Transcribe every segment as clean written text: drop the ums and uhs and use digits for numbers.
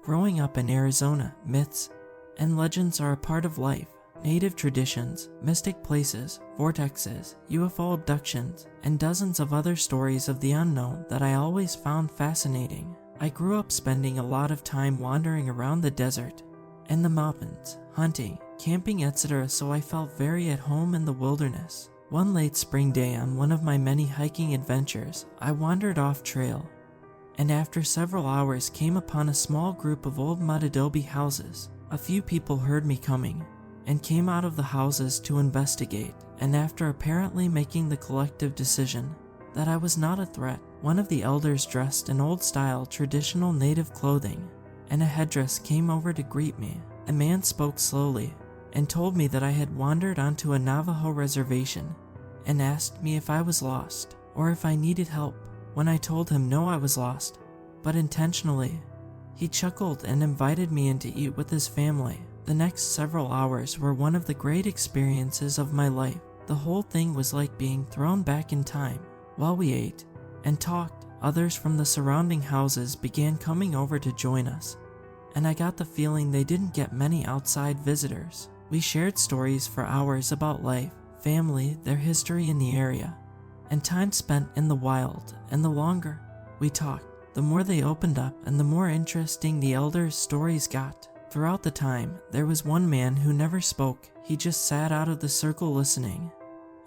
Growing up in Arizona, myths and legends are a part of life. Native traditions, mystic places, vortexes, UFO abductions, and dozens of other stories of the unknown that I always found fascinating. I grew up spending a lot of time wandering around the desert and the mountains, hunting, camping, etc., so I felt very at home in the wilderness. One late spring day on one of my many hiking adventures, I wandered off trail, and after several hours came upon a small group of old mud adobe houses. A few people heard me coming and came out of the houses to investigate, and after apparently making the collective decision that I was not a threat, one of the elders dressed in old-style traditional native clothing and a headdress came over to greet me. The man spoke slowly and told me that I had wandered onto a Navajo reservation and asked me if I was lost or if I needed help. When I told him no, I was lost, but intentionally, he chuckled and invited me in to eat with his family. The next several hours were one of the great experiences of my life. The whole thing was like being thrown back in time. While we ate and talked, others from the surrounding houses began coming over to join us, and I got the feeling they didn't get many outside visitors. We shared stories for hours about life, family, their history in the area, and time spent in the wild. And the longer we talked, the more they opened up and the more interesting the elders' stories got. Throughout the time, there was one man who never spoke. He just sat out of the circle listening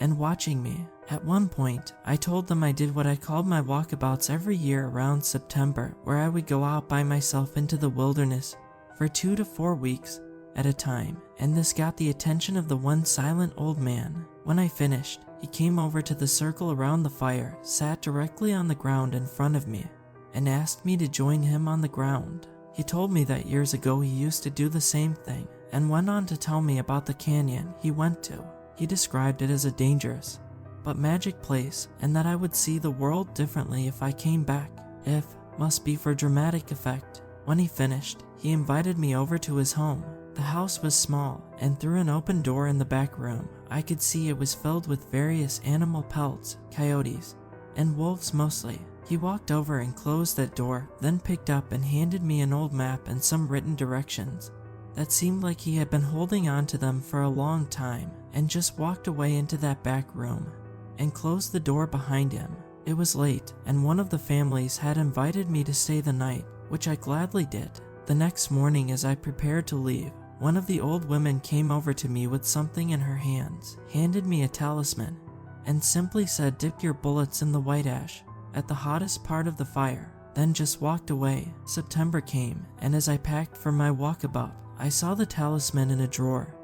and watching me. At one point, I told them I did what I called my walkabouts every year around September, where I would go out by myself into the wilderness for 2 to 4 weeks at a time, and this got the attention of the one silent old man. When I finished, he came over to the circle around the fire, sat directly on the ground in front of me, and asked me to join him on the ground. He told me that years ago he used to do the same thing, and went on to tell me about the canyon he went to. He described it as a dangerous but magic place, and that I would see the world differently if I came back. If must be for dramatic effect. When he finished, he invited me over to his home. The house was small, and through an open door in the back room, I could see it was filled with various animal pelts, coyotes, and wolves mostly. He walked over and closed that door, then picked up and handed me an old map and some written directions that seemed like he had been holding on to them for a long time, and just walked away into that back room and closed the door behind him. It was late, and one of the families had invited me to stay the night, which I gladly did. The next morning, as I prepared to leave, one of the old women came over to me with something in her hands, handed me a talisman, and simply said, "Dip your bullets in the white ash at the hottest part of the fire," then just walked away. September came, and as I packed for my walkabout, I saw the talisman in a drawer,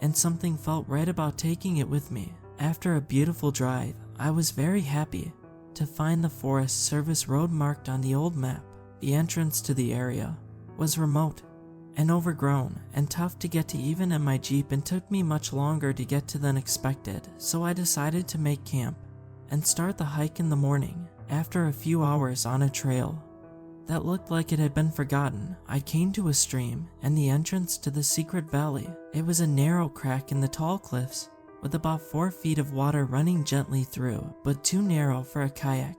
and something felt right about taking it with me. After a beautiful drive, I was very happy to find the Forest Service road marked on the old map. The entrance to the area was remote and overgrown and tough to get to even in my Jeep, and took me much longer to get to than expected, so I decided to make camp and start the hike in the morning. After a few hours on a trail that looked like it had been forgotten, I came to a stream and the entrance to the secret valley. It was a narrow crack in the tall cliffs with about 4 feet of water running gently through, but too narrow for a kayak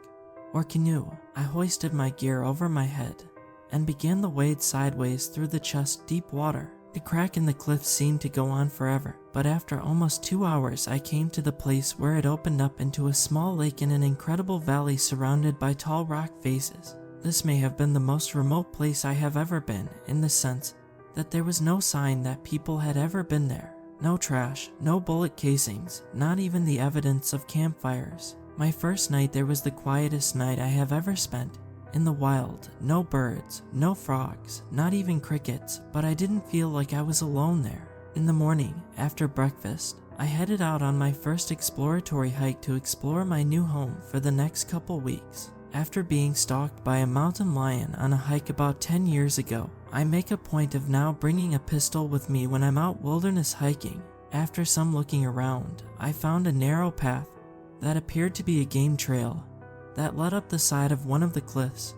or canoe. I hoisted my gear over my head and began the wade sideways through the chest-deep water. The crack in the cliff seemed to go on forever, but after almost 2 hours I came to the place where it opened up into a small lake in an incredible valley surrounded by tall rock faces. This may have been the most remote place I have ever been, in the sense that there was no sign that people had ever been there. No trash, no bullet casings, not even the evidence of campfires. My first night there was the quietest night I have ever spent in the wild. No birds, no frogs, not even crickets, but I didn't feel like I was alone there. In the morning, after breakfast, I headed out on my first exploratory hike to explore my new home for the next couple weeks. After being stalked by a mountain lion on a hike about 10 years ago, I make a point of now bringing a pistol with me when I'm out wilderness hiking. After some looking around, I found a narrow path that appeared to be a game trail that led up the side of one of the cliffs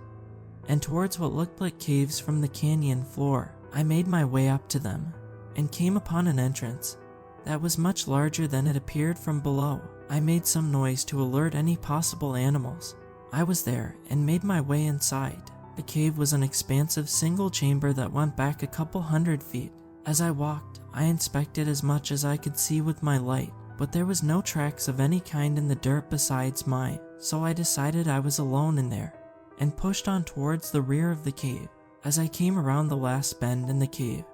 and towards what looked like caves from the canyon floor. I made my way up to them and came upon an entrance that was much larger than it appeared from below. I made some noise to alert any possible animals. I was there and made my way inside. The cave was an expansive single chamber that went back a couple 100 feet. As I walked, I inspected as much as I could see with my light, but there was no tracks of any kind in the dirt besides mine, so I decided I was alone in there, and pushed on towards the rear of the cave. As I came around the last bend in the cave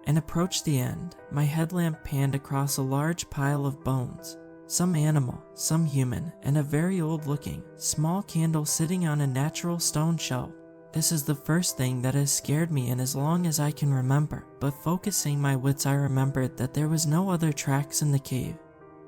and approached the end, my headlamp panned across a large pile of bones. Some animal, some human, and a very old-looking, small candle sitting on a natural stone shelf. This is the first thing that has scared me in as long as I can remember, but focusing my wits I remembered that there was no other tracks in the cave,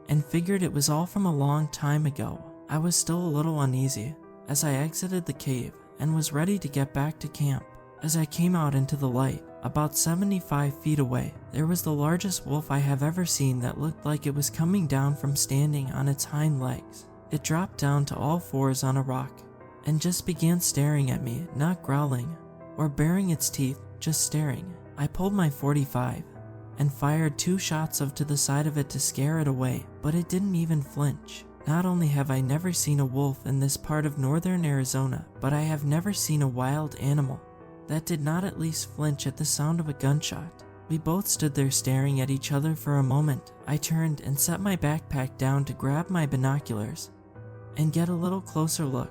and figured it was all from a long time ago. I was still a little uneasy as I exited the cave and was ready to get back to camp. As I came out into the light, about 75 feet away, there was the largest wolf I have ever seen that looked like it was coming down from standing on its hind legs. It dropped down to all fours on a rock and just began staring at me, not growling or baring its teeth, just staring. I pulled my .45 and fired 2 shots to the side of it to scare it away, but it didn't even flinch. Not only have I never seen a wolf in this part of northern Arizona, but I have never seen a wild animal that did not at least flinch at the sound of a gunshot. We both stood there staring at each other for a moment. I turned and set my backpack down to grab my binoculars and get a little closer look,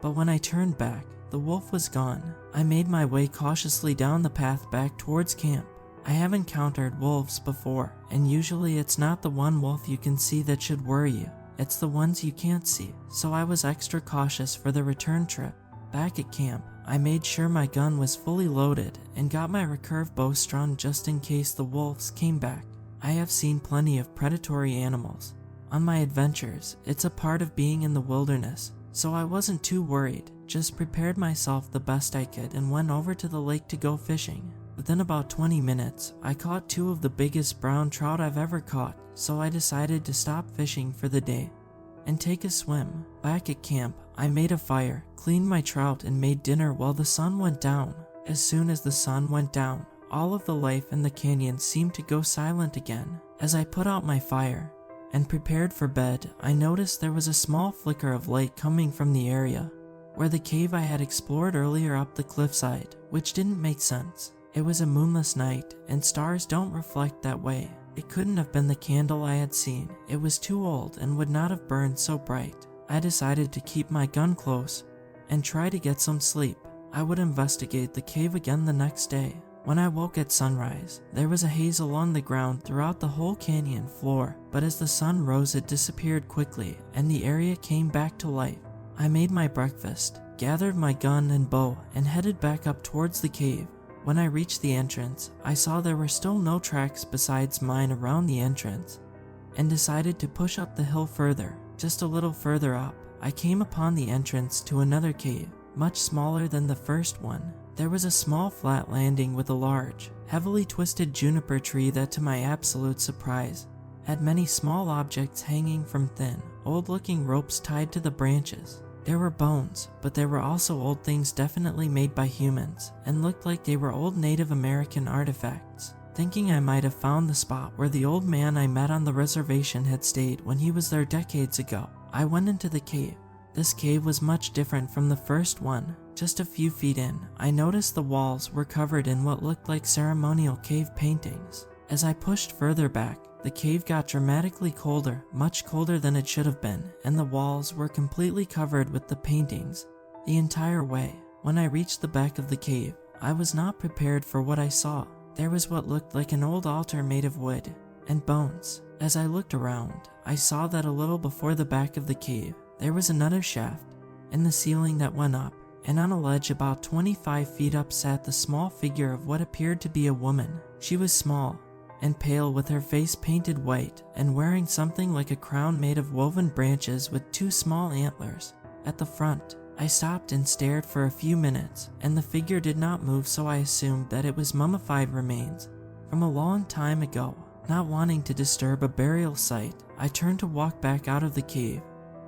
but when I turned back, the wolf was gone. I made my way cautiously down the path back towards camp. I have encountered wolves before, and usually it's not the one wolf you can see that should worry you, it's the ones you can't see, so I was extra cautious for the return trip. Back at camp, I made sure my gun was fully loaded and got my recurve bow strung just in case the wolves came back. I have seen plenty of predatory animals on my adventures. It's a part of being in the wilderness, so I wasn't too worried, just prepared myself the best I could and went over to the lake to go fishing. Within about 20 minutes, I caught 2 of the biggest brown trout I've ever caught, so I decided to stop fishing for the day and take a swim. Back at camp, I made a fire, cleaned my trout, and made dinner while the sun went down. As soon as the sun went down, all of the life in the canyon seemed to go silent again. As I put out my fire and prepared for bed, I noticed there was a small flicker of light coming from the area where the cave I had explored earlier up the cliffside, which didn't make sense. It was a moonless night, and stars don't reflect that way. It couldn't have been the candle I had seen. It was too old and would not have burned so bright. I decided to keep my gun close and try to get some sleep. I would investigate the cave again the next day. When I woke at sunrise, there was a haze along the ground throughout the whole canyon floor, but as the sun rose it disappeared quickly and the area came back to life. I made my breakfast, gathered my gun and bow, and headed back up towards the cave. When I reached the entrance, I saw there were still no tracks besides mine around the entrance, and decided to push up the hill further. Just a little further up, I came upon the entrance to another cave, much smaller than the first one. There was a small flat landing with a large, heavily twisted juniper tree that, to my absolute surprise, had many small objects hanging from thin, old-looking ropes tied to the branches. There were bones, but there were also old things definitely made by humans, and looked like they were old Native American artifacts. Thinking I might have found the spot where the old man I met on the reservation had stayed when he was there decades ago, I went into the cave. This cave was much different from the first one. Just a few feet in, I noticed the walls were covered in what looked like ceremonial cave paintings. As I pushed further back, the cave got dramatically colder, much colder than it should have been, and the walls were completely covered with the paintings the entire way. When I reached the back of the cave, I was not prepared for what I saw. There was what looked like an old altar made of wood and bones. As I looked around, I saw that a little before the back of the cave, there was another shaft in the ceiling that went up, and on a ledge about 25 feet up sat the small figure of what appeared to be a woman. She was small and pale, with her face painted white and wearing something like a crown made of woven branches with 2 small antlers at the front. I stopped and stared for a few minutes, and the figure did not move, so I assumed that it was mummified remains from a long time ago. Not wanting to disturb a burial site, I turned to walk back out of the cave,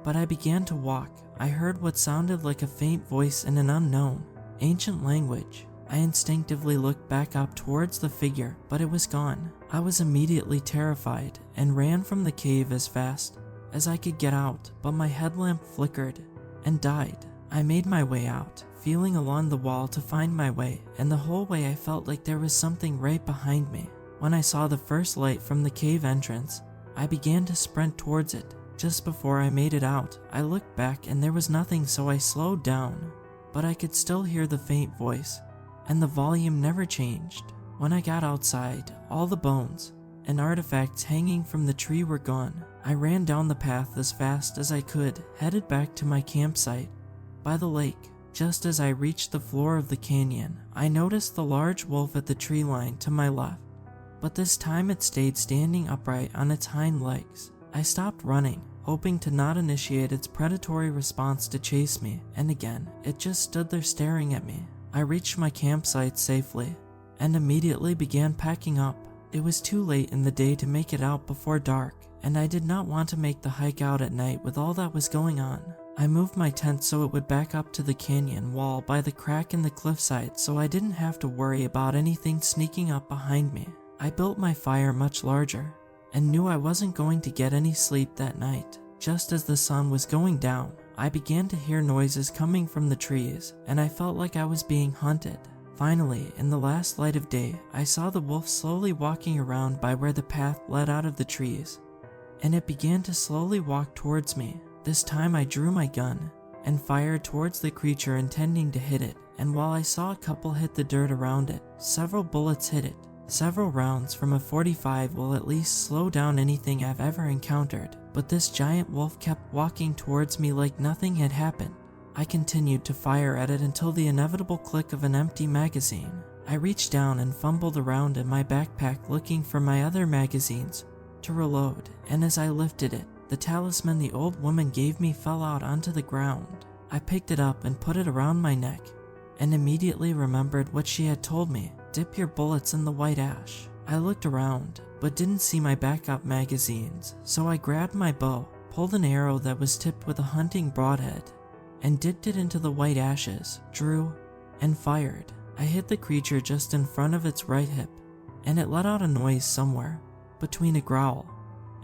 but I began to walk. I heard what sounded like a faint voice in an unknown, ancient language. I instinctively looked back up towards the figure, but it was gone. I was immediately terrified and ran from the cave as fast as I could get out, but my headlamp flickered and died. I made my way out, feeling along the wall to find my way, and the whole way I felt like there was something right behind me. When I saw the first light from the cave entrance, I began to sprint towards it. Just before I made it out, I looked back and there was nothing, so I slowed down. But I could still hear the faint voice, and the volume never changed. When I got outside, all the bones and artifacts hanging from the tree were gone. I ran down the path as fast as I could, headed back to my campsite by the lake. Just as I reached the floor of the canyon, I noticed the large wolf at the tree line to my left, but this time it stayed standing upright on its hind legs. I stopped running, hoping to not initiate its predatory response to chase me, and again, it just stood there staring at me. I reached my campsite safely and immediately began packing up. It was too late in the day to make it out before dark, and I did not want to make the hike out at night with all that was going on. I moved my tent so it would back up to the canyon wall by the crack in the cliffside so I didn't have to worry about anything sneaking up behind me. I built my fire much larger and knew I wasn't going to get any sleep that night. Just as the sun was going down, I began to hear noises coming from the trees, and I felt like I was being hunted. Finally, in the last light of day, I saw the wolf slowly walking around by where the path led out of the trees, and it began to slowly walk towards me. This time I drew my gun and fired towards the creature, intending to hit it, and while I saw a couple hit the dirt around it, several bullets hit it. Several rounds from a .45 will at least slow down anything I've ever encountered, but this giant wolf kept walking towards me like nothing had happened. I continued to fire at it until the inevitable click of an empty magazine. I reached down and fumbled around in my backpack looking for my other magazines to reload, and as I lifted it, the talisman the old woman gave me fell out onto the ground. I picked it up and put it around my neck, and immediately remembered what she had told me: dip your bullets in the white ash. I looked around, but didn't see my backup magazines, so I grabbed my bow, pulled an arrow that was tipped with a hunting broadhead, and dipped it into the white ashes, drew, and fired. I hit the creature just in front of its right hip, and it let out a noise somewhere between a growl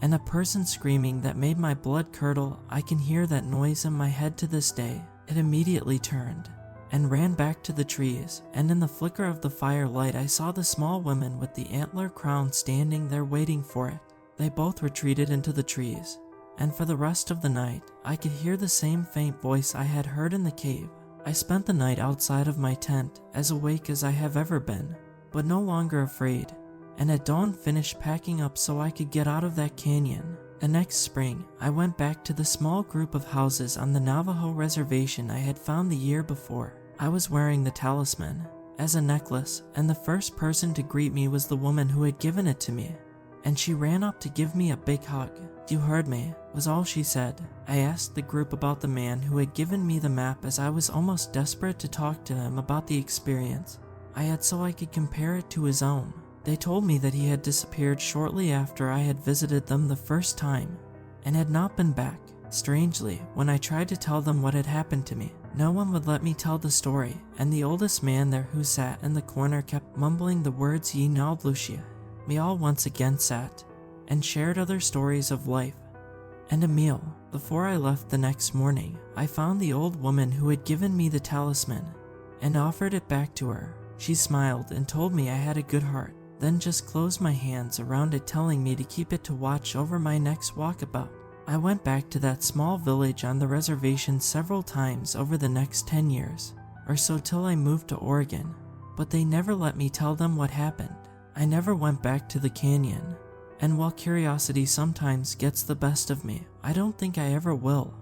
and a person screaming that made my blood curdle. I can hear that noise in my head to this day. It immediately turned and ran back to the trees, and in the flicker of the firelight I saw the small woman with the antler crown standing there waiting for it. They both retreated into the trees, and for the rest of the night I could hear the same faint voice I had heard in the cave. I spent the night outside of my tent, as awake as I have ever been, but no longer afraid, and at dawn finished packing up so I could get out of that canyon. The next spring, I went back to the small group of houses on the Navajo reservation I had found the year before. I was wearing the talisman as a necklace, and the first person to greet me was the woman who had given it to me, and she ran up to give me a big hug. "You heard me," was all she said. I asked the group about the man who had given me the map, as I was almost desperate to talk to him about the experience I had so I could compare it to his own. They told me that he had disappeared shortly after I had visited them the first time and had not been back. Strangely, when I tried to tell them what had happened to me, no one would let me tell the story, and the oldest man there who sat in the corner kept mumbling the words "Ye Nald Lucia." We all once again sat and shared other stories of life and a meal. Before I left the next morning, I found the old woman who had given me the talisman and offered it back to her. She smiled and told me I had a good heart, then just closed my hands around it, telling me to keep it to watch over my next walkabout. I went back to that small village on the reservation several times over the next 10 years or so till I moved to Oregon, but they never let me tell them what happened. I never went back to the canyon, and while curiosity sometimes gets the best of me, I don't think I ever will.